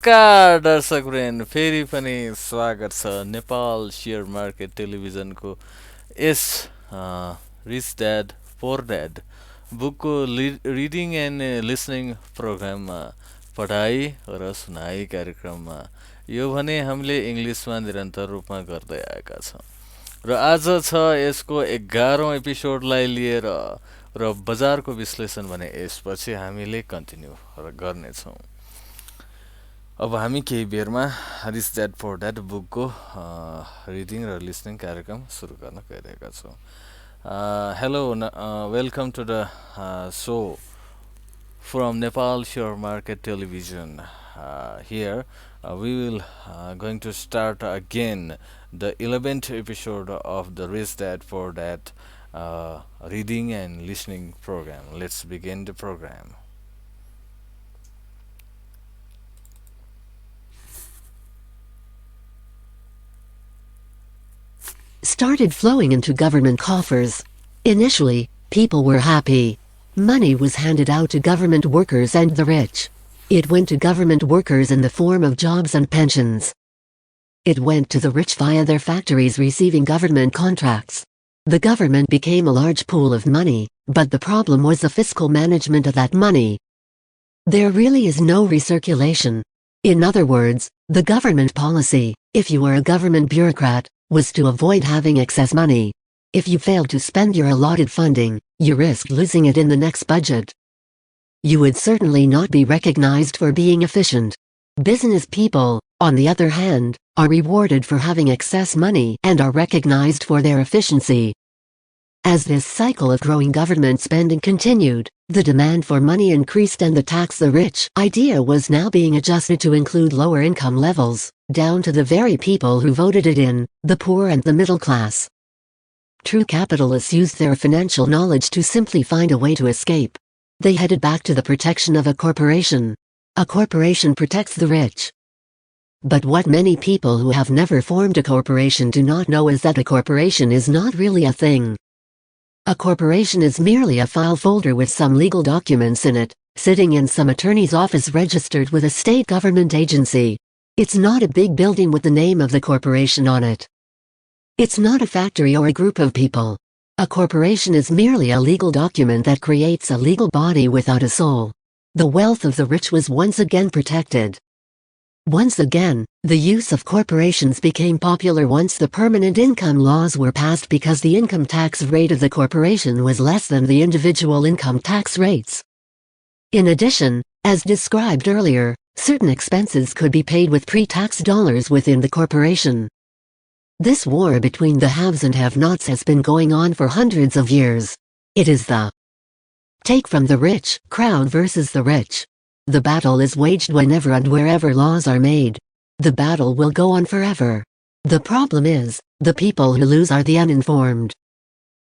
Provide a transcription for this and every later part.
नमस्कार दर्शकवृन्द, फेरि पनि स्वागत छ नेपाल सेयर मार्केट टेलिभिजनको yes rich dad poor dad बुकको रिडिङ एन्ड लिसनिङ प्रोग्राममा पढाइ र सुनाइ कार्यक्रममा। यो भने हामीले इङ्ग्लिसमा निरन्तर रूपमा गर्दै आएका छौँ र आज छ यसको 11औँ एपिसोडलाई लिएर र बजारको विश्लेषण भने यसपछि हामीले कन्टिन्यू गर्नेछौँ। अब हामी केही बेरमा रिच ड्याड पोर ड्याड बुकको रिडिङ र लिसनिङ कार्यक्रम सुरु गर्न गइरहेका छौँ। Hello, welcome to the show from Nepal share market television. Here we will going to start again the 11th episode of the Rich Dad Poor Dad reading and listening program. Let's begin the program. Started flowing into government coffers. Initially, people were happy. Money was handed out to government workers and the rich. It went to government workers in the form of jobs and pensions. It went to the rich via their factories receiving government contracts. The government became a large pool of money, but the problem was the fiscal management of that money. There really is no recirculation. In other words, the government policy, if you were a government bureaucrat, was to avoid having excess money. If you failed to spend your allotted funding, you risked losing it in the next budget. You would certainly not be recognized for being efficient. Business people, on the other hand, are rewarded for having excess money and are recognized for their efficiency. As this cycle of growing government spending continued, the demand for money increased and the tax the rich idea was now being adjusted to include lower income levels, down to the very people who voted it in, the poor and the middle class. True capitalists used their financial knowledge to simply find a way to escape. They headed back to the protection of a corporation. A corporation protects the rich. But what many people who have never formed a corporation do not know is that a corporation is not really a thing. A corporation is merely a file folder with some legal documents in it, sitting in some attorney's office registered with a state government agency. It's not a big building with the name of the corporation on it. It's not a factory or a group of people. A corporation is merely a legal document that creates a legal body without a soul. The wealth of the rich was once again protected. Once again, the use of corporations became popular once the permanent income laws were passed because the income tax rate of the corporation was less than the individual income tax rates. In addition, as described earlier, certain expenses could be paid with pre-tax dollars within the corporation. This war between the haves and have-nots has been going on for hundreds of years. It is the take from the rich crowd versus the rich. The battle is waged whenever and wherever laws are made. The battle will go on forever. The problem is, the people who lose are the uninformed.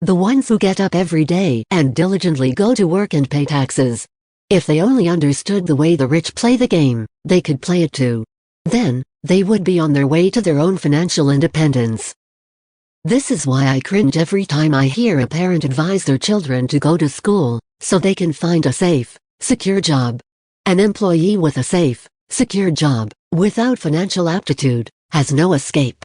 The ones who get up every day and diligently go to work and pay taxes. If they only understood the way the rich play the game, they could play it too. Then, they would be on their way to their own financial independence. This is why I cringe every time I hear a parent advise their children to go to school, so they can find a safe, secure job. An employee with a safe, secure job, without financial aptitude, has no escape.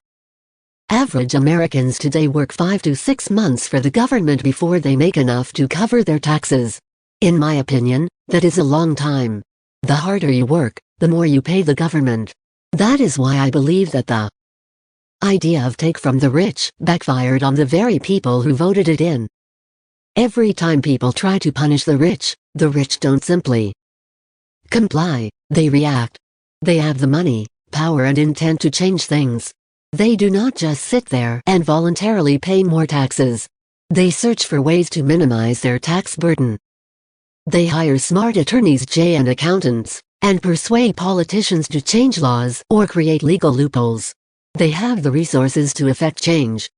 Average Americans today work 5 to 6 months for the government before they make enough to cover their taxes. In my opinion, that is a long time. The harder you work, the more you pay the government. That is why I believe that the idea of take from the rich backfired on the very people who voted it in. Every time people try to punish the rich don't simply comply, they react. They have the money, power and intent to change things. They do not just sit there and voluntarily pay more taxes. They search for ways to minimize their tax burden. They hire smart attorneys and accountants, and persuade politicians to change laws or create legal loopholes. They have the resources to effect change.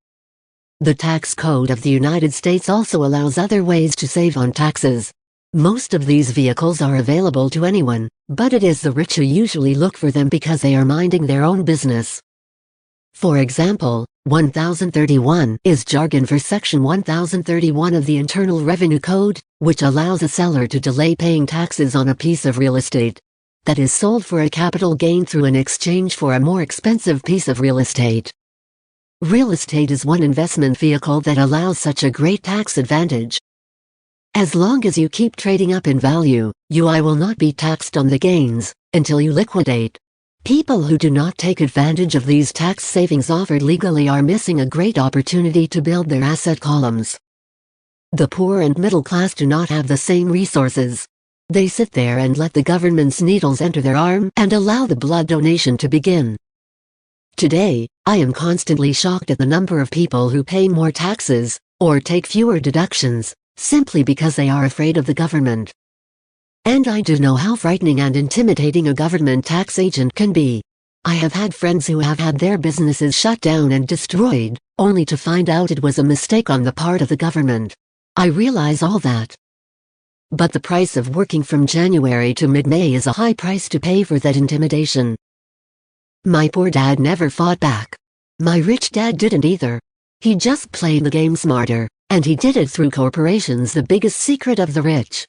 The tax code of the United States also allows other ways to save on taxes. Most of these vehicles are available to anyone, but it is the rich who usually look for them because they are minding their own business. For example, 1031 is jargon for Section 1031 of the Internal Revenue Code, which allows a seller to delay paying taxes on a piece of real estate. that is sold for a capital gain through an exchange for a more expensive piece of real estate. Real estate is one investment vehicle that allows such a great tax advantage. As long as you keep trading up in value, you will not be taxed on the gains until you liquidate. People who do not take advantage of these tax savings offered legally are missing a great opportunity to build their asset columns. The poor and middle class do not have the same resources. They sit there and let the government's needles enter their arm and allow the blood donation to begin. Today, I am constantly shocked at the number of people who pay more taxes, or take fewer deductions, simply because they are afraid of the government. And I do know how frightening and intimidating a government tax agent can be. I have had friends who have had their businesses shut down and destroyed, only to find out it was a mistake on the part of the government. I realize all that. But the price of working from January to mid-May is a high price to pay for that intimidation. My poor dad never fought back. My rich dad didn't either. He just played the game smarter, and he did it through corporations, the biggest secret of the rich.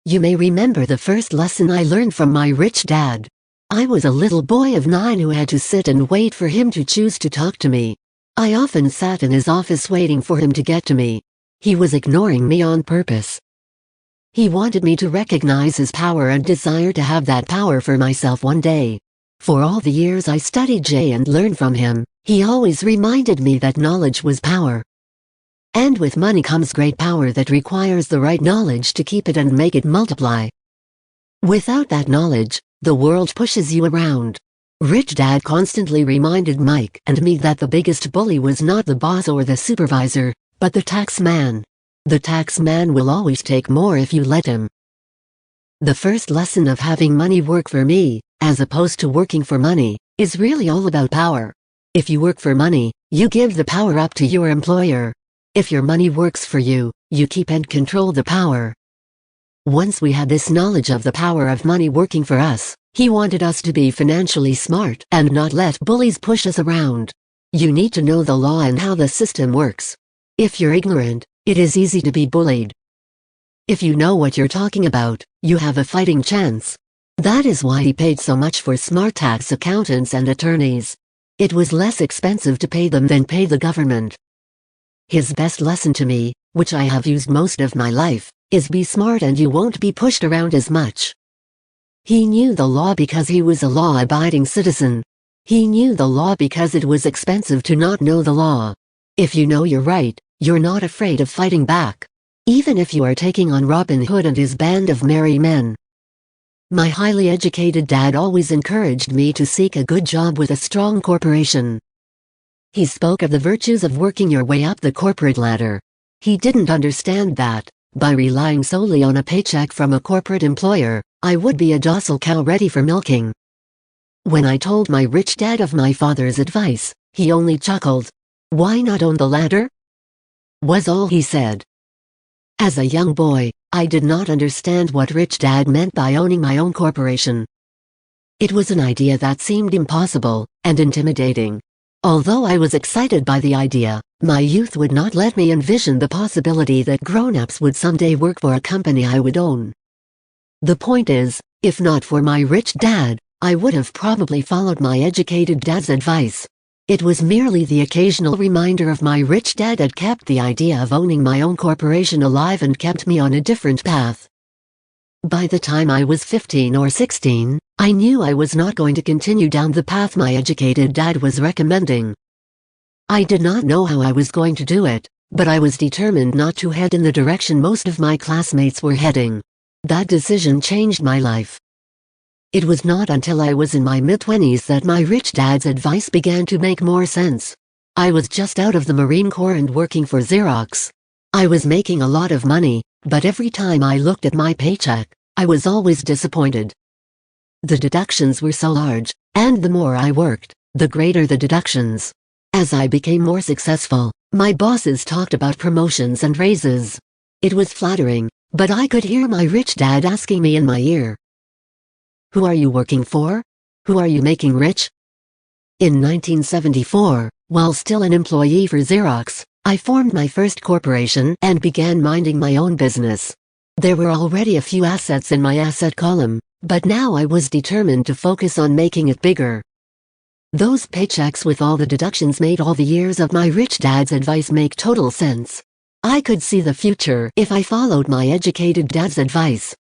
You may remember the first lesson I learned from my rich dad. I was a little boy of 9 who had to sit and wait for him to choose to talk to me. I often sat in his office waiting for him to get to me. He was ignoring me on purpose. He wanted me to recognize his power and desire to have that power for myself one day. For all the years I studied Jay and learned from him, he always reminded me that knowledge was power. And with money comes great power that requires the right knowledge to keep it and make it multiply. Without that knowledge, the world pushes you around. Rich Dad constantly reminded Mike and me that the biggest bully was not the boss or the supervisor, but the tax man. The tax man will always take more if you let him. The first lesson of having money work for me, as opposed to working for money, is really all about power. If you work for money, you give the power up to your employer. If your money works for you, you keep and control the power. Once we had this knowledge of the power of money working for us, he wanted us to be financially smart and not let bullies push us around. You need to know the law and how the system works. If you're ignorant, it is easy to be bullied. If you know what you're talking about, you have a fighting chance. That is why he paid so much for smart tax accountants and attorneys. It was less expensive to pay them than pay the government. His best lesson to me, which I have used most of my life, is be smart and you won't be pushed around as much. He knew the law because he was a law-abiding citizen. He knew the law because it was expensive to not know the law. If you know you're right, you're not afraid of fighting back, even if you are taking on Robin Hood and his band of merry men. My highly educated dad always encouraged me to seek a good job with a strong corporation. He spoke of the virtues of working your way up the corporate ladder. He didn't understand that, by relying solely on a paycheck from a corporate employer, I would be a docile cow ready for milking. When I told my rich dad of my father's advice, he only chuckled. "Why not own the ladder?" was all he said. As a young boy, I did not understand what Rich Dad meant by owning my own corporation. It was an idea that seemed impossible and intimidating. Although I was excited by the idea, my youth would not let me envision the possibility that grown-ups would someday work for a company I would own. The point is, if not for my rich dad, I would have probably followed my educated dad's advice. It was merely the occasional reminder of my rich dad that kept the idea of owning my own corporation alive and kept me on a different path. By the time I was 15 or 16, I knew I was not going to continue down the path my educated dad was recommending. I did not know how I was going to do it, but I was determined not to head in the direction most of my classmates were heading. That decision changed my life. It was not until I was in my mid-20s that my rich dad's advice began to make more sense. I was just out of the Marine Corps and working for Xerox. I was making a lot of money, but every time I looked at my paycheck, I was always disappointed. The deductions were so large, and the more I worked, the greater the deductions. As I became more successful, my bosses talked about promotions and raises. It was flattering, but I could hear my rich dad asking me in my ear, "Who are you working for? Who are you making rich?" In 1974, while still an employee for Xerox, I formed my first corporation and began minding my own business. There were already a few assets in my asset column, But now I was determined to focus on making it bigger. Those paychecks with all the deductions made all the years of my rich dad's advice make total sense. I could see the future if I followed my educated dad's advice.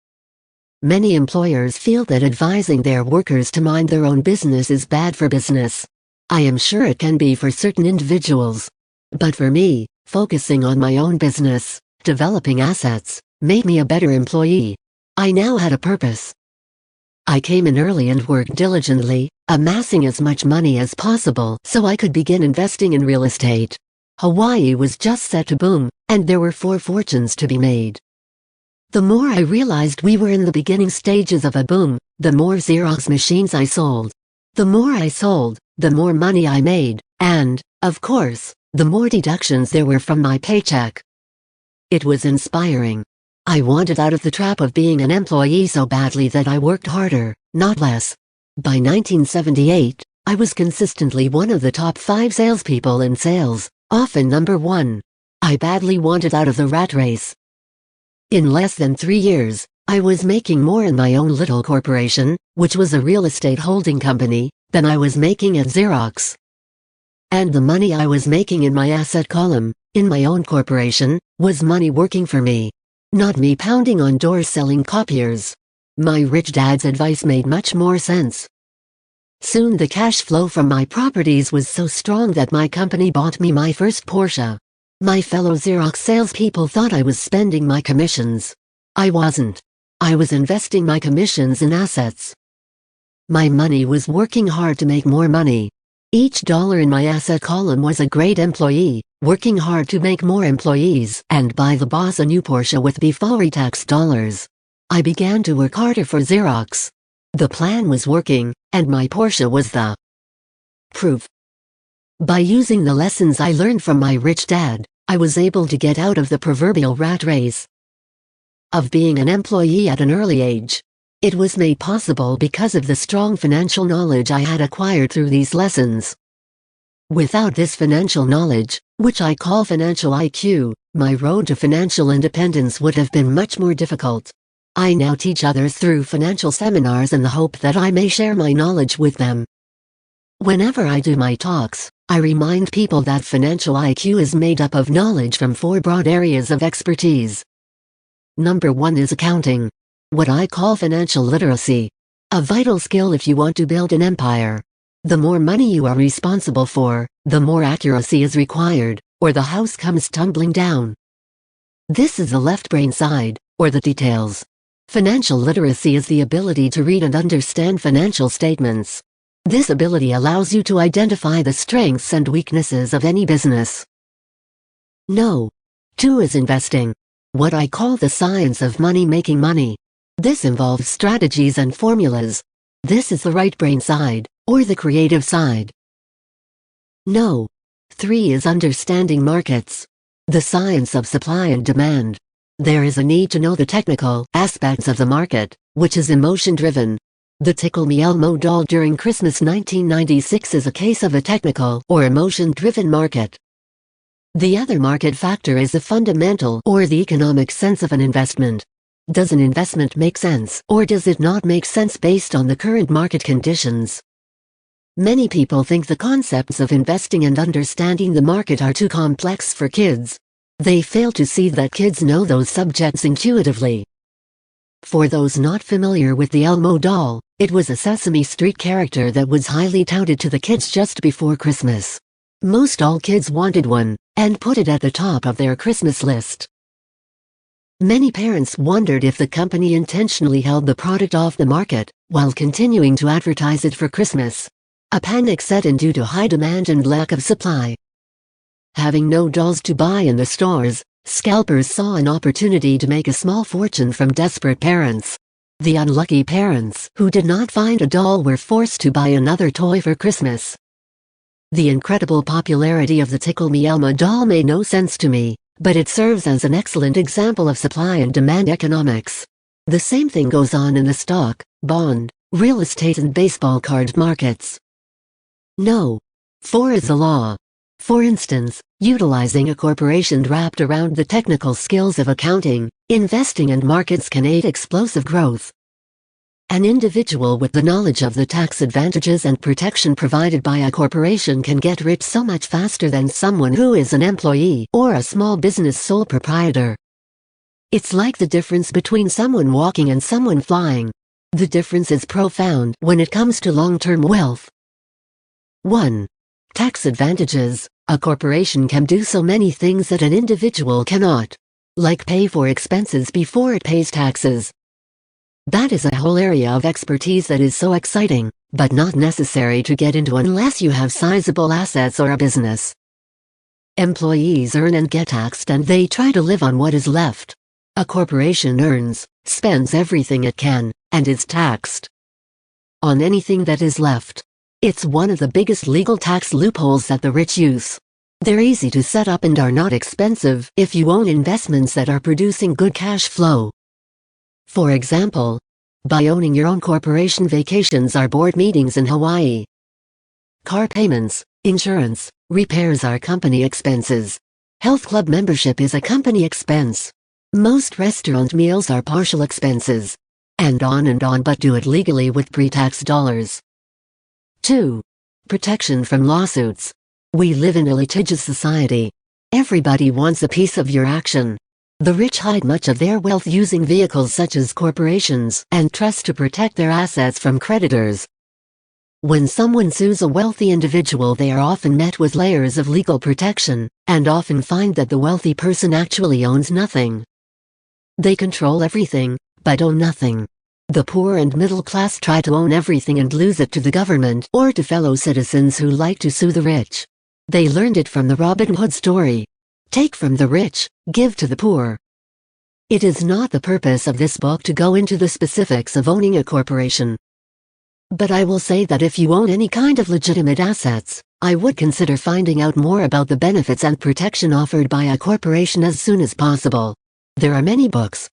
Many employers feel that advising their workers to mind their own business is bad for business. I am sure it can be for certain individuals. But for me, focusing on my own business, developing assets, made me a better employee. I now had a purpose. I came in early and worked diligently, amassing as much money as possible so I could begin investing in real estate. Hawaii was just set to boom, and there were 4 fortunes to be made. The more I realized we were in the beginning stages of a boom, the more Xerox machines I sold. The more I sold, the more money I made, and, of course, the more deductions there were from my paycheck. It was inspiring. I wanted out of the trap of being an employee so badly that I worked harder, not less. By 1978, I was consistently one of the top 5 salespeople in sales, often number 1. I badly wanted out of the rat race. In less than 3 years, I was making more in my own little corporation, which was a real estate holding company, than I was making at Xerox. And the money I was making in my asset column, in my own corporation, was money working for me. Not me pounding on doors selling copiers. My rich dad's advice made much more sense. Soon the cash flow from my properties was so strong that my company bought me my first Porsche. My fellow Xerox salespeople thought I was spending my commissions. I wasn't. I was investing my commissions in assets. My money was working hard to make more money. Each dollar in my asset column was a great employee, working hard to make more employees and buy the boss a new Porsche with before tax dollars. I began to work harder for Xerox. The plan was working, and my Porsche was the proof. By using the lessons I learned from my rich dad, I was able to get out of the proverbial rat race of being an employee at an early age. It was made possible because of the strong financial knowledge I had acquired through these lessons. Without this financial knowledge, which I call financial IQ, my road to financial independence would have been much more difficult. I now teach others through financial seminars in the hope that I may share my knowledge with them. Whenever I do my talks, I remind people that financial IQ is made up of knowledge from 4 broad areas of expertise. Number 1 is accounting. What I call financial literacy. A vital skill if you want to build an empire. The more money you are responsible for, the more accuracy is required, or the house comes tumbling down. This is the left brain side, or the details. Financial literacy is the ability to read and understand financial statements. This ability allows you to identify the strengths and weaknesses of any business. No. 2 is investing. What I call the science of money making money. This involves strategies and formulas. This is the right brain side, or the creative side. No. 3 is understanding markets. The science of supply and demand. There is a need to know the technical aspects of the market, which is emotion-driven. The Tickle Me Elmo doll during Christmas 1996 is a case of a technical or emotion-driven market. The other market factor is the fundamental or the economic sense of an investment. Does an investment make sense or does it not make sense based on the current market conditions? Many people think the concepts of investing and understanding the market are too complex for kids. They fail to see that kids know those subjects intuitively. For those not familiar with the Elmo doll, it was a Sesame Street character that was highly touted to the kids just before Christmas. Most all kids wanted one, and put it at the top of their Christmas list. Many parents wondered if the company intentionally held the product off the market, while continuing to advertise it for Christmas. A panic set in due to high demand and lack of supply. Having no dolls to buy in the stores, scalpers saw an opportunity to make a small fortune from desperate parents. The unlucky parents who did not find a doll were forced to buy another toy for Christmas. The incredible popularity of the Tickle Me Elmo doll made no sense to me, but it serves as an excellent example of supply and demand economics. The same thing goes on in the stock, bond, real estate and baseball card markets. No. 4 is the law. For instance, utilizing a corporation wrapped around the technical skills of accounting, investing and markets can aid explosive growth. An individual with the knowledge of the tax advantages and protection provided by a corporation can get rich so much faster than someone who is an employee or a small business sole proprietor. It's like the difference between someone walking and someone flying. The difference is profound when it comes to long-term wealth. 1. Tax advantages. A corporation can do so many things that an individual cannot. Like pay for expenses before it pays taxes. That is a whole area of expertise that is so exciting, but not necessary to get into unless you have sizable assets or a business. Employees earn and get taxed and they try to live on what is left. A corporation earns, spends everything it can, and is taxed on anything that is left. It's one of the biggest legal tax loopholes that the rich use. They're easy to set up and are not expensive if you own investments that are producing good cash flow. For example, by owning your own corporation, vacations are board meetings in Hawaii. Car payments, insurance, repairs are company expenses. Health club membership is a company expense. Most restaurant meals are partial expenses. And on, but do it legally with pre-tax dollars. 2. Protection from lawsuits. We live in a litigious society. Everybody wants a piece of your action. The rich hide much of their wealth using vehicles such as corporations and trusts to protect their assets from creditors. When someone sues a wealthy individual, they are often met with layers of legal protection, and often find that the wealthy person actually owns nothing. They control everything, but own nothing. The poor and middle class try to own everything and lose it to the government or to fellow citizens who like to sue the rich. They learned it from the Robin Hood story. Take from the rich, give to the poor. It is not the purpose of this book to go into the specifics of owning a corporation. But I will say that if you own any kind of legitimate assets, I would consider finding out more about the benefits and protection offered by a corporation as soon as possible. There are many books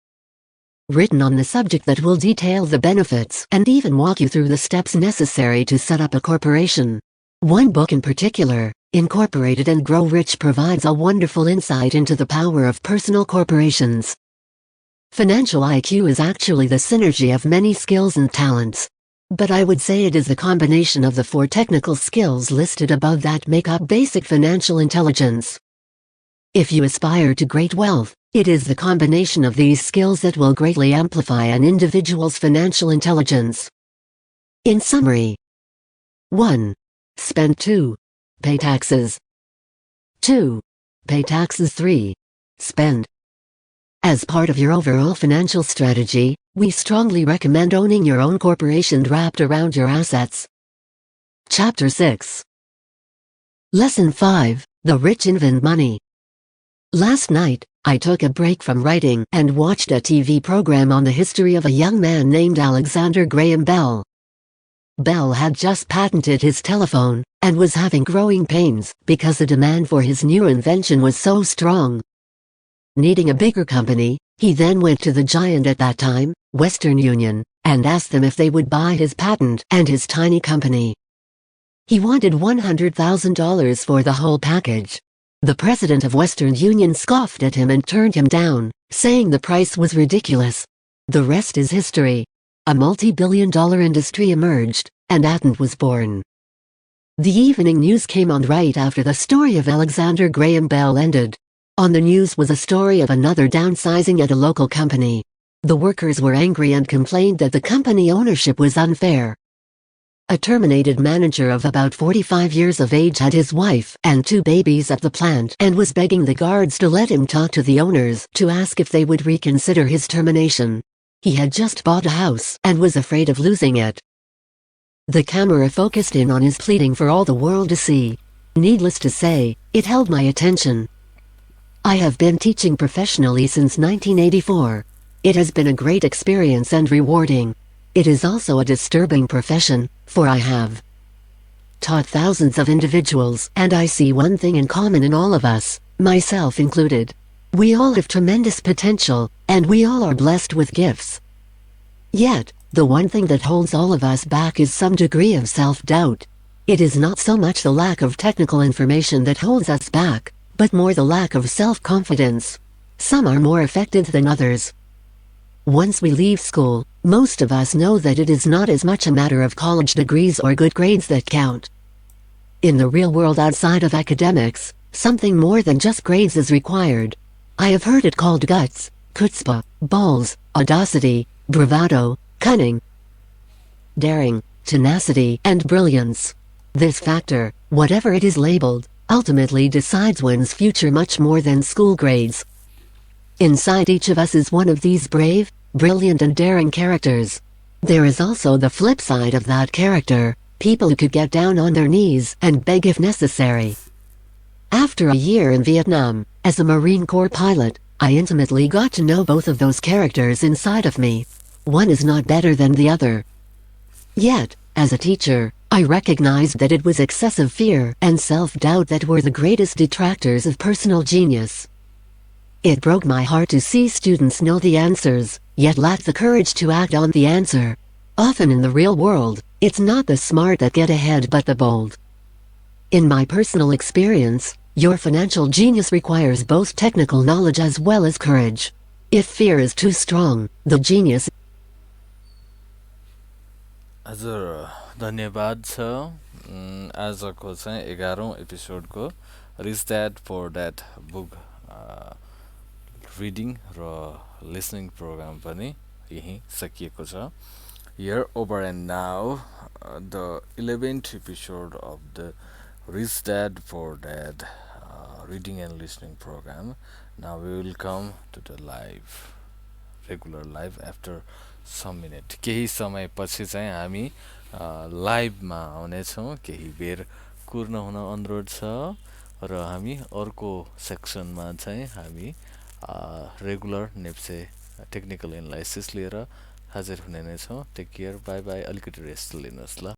written on the subject that will detail the benefits and even walk you through the steps necessary to set up a corporation. One book in particular, Incorporated and Grow Rich, provides a wonderful insight into the power of personal corporations. Financial IQ is actually the synergy of many skills and talents. But I would say it is the combination of the 4 technical skills listed above that make up basic financial intelligence. If you aspire to great wealth, it is the combination of these skills that will greatly amplify an individual's financial intelligence. In summary: 1. Spend. 2. Pay taxes. 2. Pay taxes. 3. Spend. As part of your overall financial strategy, we strongly recommend owning your own corporation wrapped around your assets. Chapter 6. Lesson 5. The Rich Invent Money. Last night, I took a break from writing and watched a TV program on the history of a young man named Alexander Graham Bell. Bell had just patented his telephone and was having growing pains because the demand for his new invention was so strong. Needing a bigger company, he then went to the giant at that time, Western Union, and asked them if they would buy his patent and his tiny company. He wanted $100,000 for the whole package. The president of Western Union scoffed at him and turned him down, saying the price was ridiculous. The rest is history. A multi-billion-dollar industry emerged, and Patent was born. The evening news came on right after the story of Alexander Graham Bell ended. On the news was a story of another downsizing at a local company. The workers were angry and complained that the company ownership was unfair. A terminated manager of about 45 years of age had his wife and 2 babies at the plant and was begging the guards to let him talk to the owners to ask if they would reconsider his termination. He had just bought a house and was afraid of losing it. The camera focused in on his pleading for all the world to see. Needless to say, it held my attention. I have been teaching professionally since 1984. It has been a great experience and rewarding. It is also a disturbing profession, for I have taught thousands of individuals, and I see one thing in common in all of us, myself included. We all have tremendous potential, and we all are blessed with gifts. Yet, the one thing that holds all of us back is some degree of self-doubt. It is not so much the lack of technical information that holds us back, but more the lack of self-confidence. Some are more affected than others. Once we leave school, most of us know that it is not as much a matter of college degrees or good grades that count. In the real world outside of academics, something more than just grades is required. I have heard it called guts, chutzpah, balls, audacity, bravado, cunning, daring, tenacity, and brilliance. This factor, whatever it is labeled, ultimately decides one's future much more than school grades. Inside each of us is one of these brave, brilliant and daring characters. There is also the flip side of that character, people who could get down on their knees and beg if necessary. After a year in Vietnam, as a Marine Corps pilot, I intimately got to know both of those characters inside of me. One is not better than the other. Yet, as a teacher, I recognized that it was excessive fear and self-doubt that were the greatest detractors of personal genius. It broke my heart to see students know the answers, yet lack the courage to act on the answer. Often in the real world, it's not the smart that get ahead but the bold. In my personal experience, your financial genius requires both technical knowledge as well as courage. If fear is too strong, the genius. हजुर धन्यवाद छ आजको चाहिँ 11औं एपिसोडको rich dad poor dad book reading र listening programme पनि यही सकिएको छ here over and now the 11th episode of the Rich Dad Poor Dad reading and listening program. Now we will come to the regular live after some minute. केही समय पछि चाहिँ हामी लाइभमा आउनेछौँ केही बेर कुर्न हुन अनुरोध छ र हामी अर्को सेक्सनमा चाहिँ हामी रेगुलर नेप्से टेक्निकल एनालाइसिस लिएर हाजिर हुने नै छौँ टेक केयर बाई बाई अलिकति रेस्ट लिनुहोस् ल